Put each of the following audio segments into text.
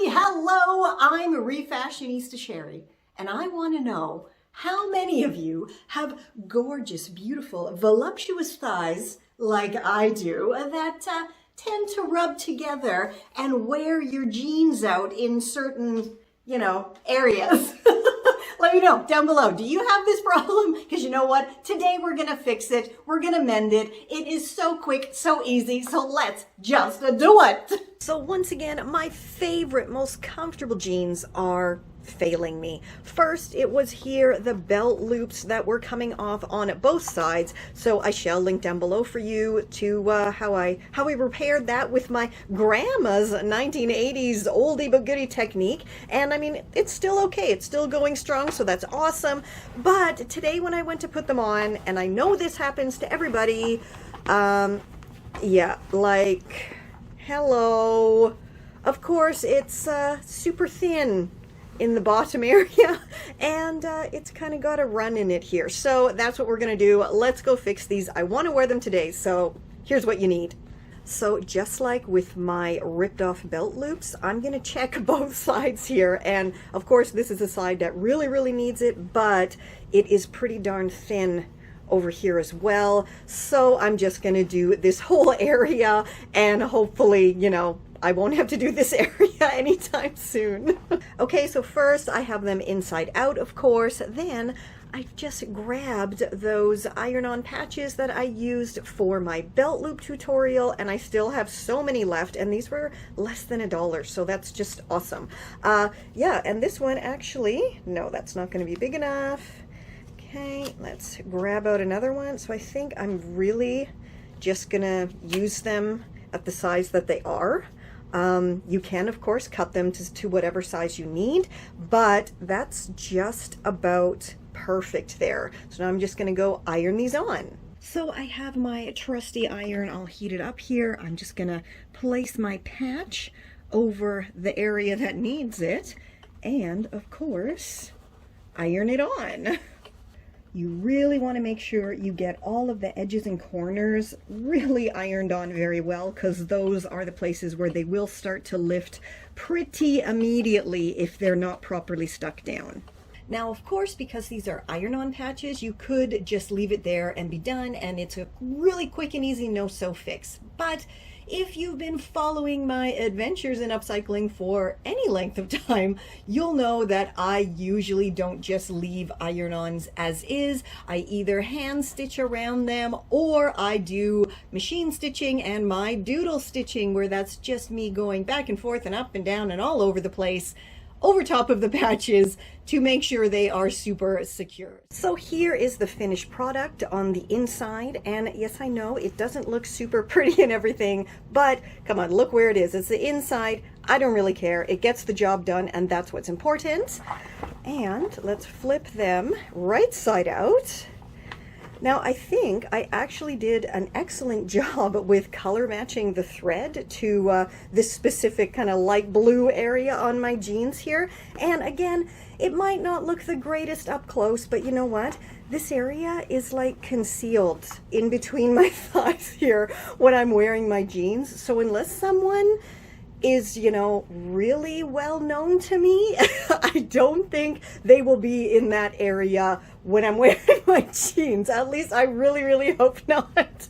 Hello, I'm Refashionista Sherry, and I want to know how many of you have gorgeous, beautiful, voluptuous thighs like I do that tend to rub together and wear your jeans out in certain, areas. Let me know down below. Do you have this problem? Because you know what? Today we're going to fix it. We're going to mend it. It is so quick, so easy. So let's just do it. So once again, my favorite, most comfortable jeans are failing me. First, it was here, the belt loops that were coming off on both sides. So I shall link down below for you to how I repaired that with my grandma's 1980s oldie but goodie technique. And I mean, it's still okay. It's still going strong, so that's awesome. But today when I went to put them on, and I know this happens to everybody, yeah, like, hello. Of course, it's super thin in the bottom area, and it's kind of got a run in it here. So that's what we're gonna do. Let's go fix these. I want to wear them today, so here's what you need. So just like with my ripped off belt loops, I'm gonna check both sides here, and of course this is a side that really needs it, but it is pretty darn thin over here as well. So I'm just gonna do this whole area, and hopefully, I won't have to do this area anytime soon. Okay, so first I have them inside out, of course. Then I just grabbed those iron-on patches that I used for my belt loop tutorial, and I still have so many left, and these were less than $1, so that's just awesome. Yeah, and this one actually, no, that's not gonna be big enough. Okay, let's grab out another one. So I think I'm really just gonna use them at the size that they are. You can, of course, cut them to whatever size you need, but that's just about perfect there. So now I'm just going to go iron these on. So I have my trusty iron all heated up here. I'm just going to place my patch over the area that needs it, and of course, iron it on. You really want to make sure you get all of the edges and corners really ironed on very well, because those are the places where they will start to lift pretty immediately if they're not properly stuck down. Now, of course, because these are iron-on patches, you could just leave it there and be done, and it's a really quick and easy no-sew fix. But if you've been following my adventures in upcycling for any length of time, you'll know that I usually don't just leave iron-ons as is. I either hand stitch around them, or I do machine stitching and my doodle stitching, where that's just me going back and forth and up and down and all over the place over top of the patches to make sure they are super secure. So here is the finished product on the inside, and yes, I know it doesn't look super pretty and everything, but come on, look where it is. It's the inside. I don't really care. It gets the job done, and that's what's important. And let's flip them right side out. Now, I think I actually did an excellent job with color matching the thread to this specific kind of light blue area on my jeans here. And again, it might not look the greatest up close, but you know what? This area is like concealed in between my thighs here when I'm wearing my jeans. So unless someone is, really well known to me, I don't think they will be in that area when I'm wearing my jeans. At least I really hope not.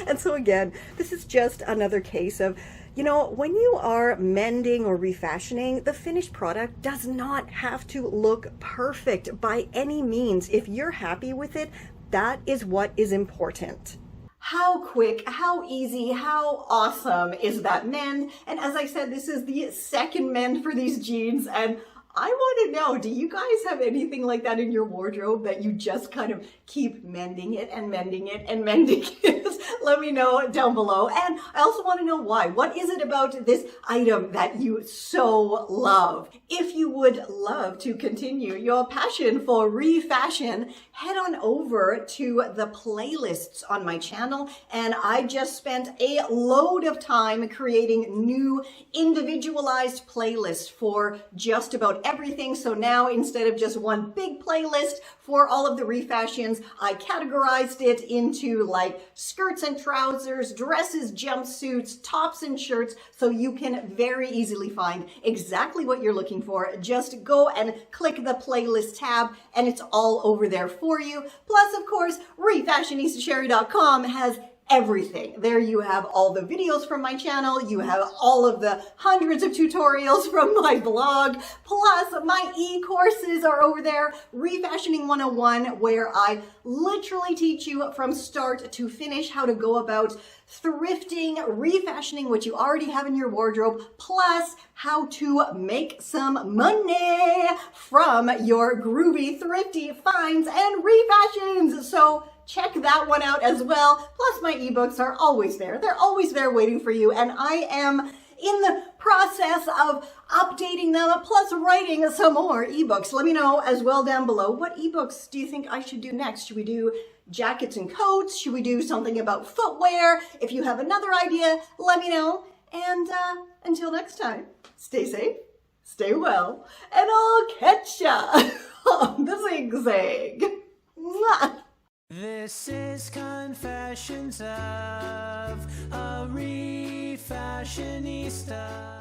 And so again, this is just another case of, when you are mending or refashioning, the finished product does not have to look perfect by any means. If you're happy with it, that is what is important. How quick, how easy, how awesome is that mend? And as I said, this is the second mend for these jeans, and I want to know, do you guys have anything like that in your wardrobe that you just kind of keep mending it and mending it and mending it? Let me know down below. And I also want to know why. What is it about this item that you so love? If you would love to continue your passion for refashion, head on over to the playlists on my channel. And I just spent a load of time creating new individualized playlists for just about everything. So now instead of just one big playlist for all of the refashions, I categorized it into like skirts and trousers, dresses, jumpsuits, tops and shirts, so you can very easily find exactly what you're looking for. Just go and click the playlist tab and it's all over there for you. Plus, of course, refashionistasherry.com has everything. There you have all the videos from my channel, you have all of the hundreds of tutorials from my blog, plus my e-courses are over there, Refashioning 101, where I literally teach you from start to finish how to go about thrifting, refashioning what you already have in your wardrobe, plus how to make some money from your groovy, thrifty finds and refashions. So check that one out as well. Plus my ebooks are always there. They're always there waiting for you. And I am in the process of updating them, plus writing some more ebooks. Let me know as well down below, what ebooks do you think I should do next? Should we do jackets and coats? Should we do something about footwear? If you have another idea, let me know. And until next time, stay safe, stay well, and I'll catch ya on the zigzag. Mwah. This is Confessions of a Refashionista.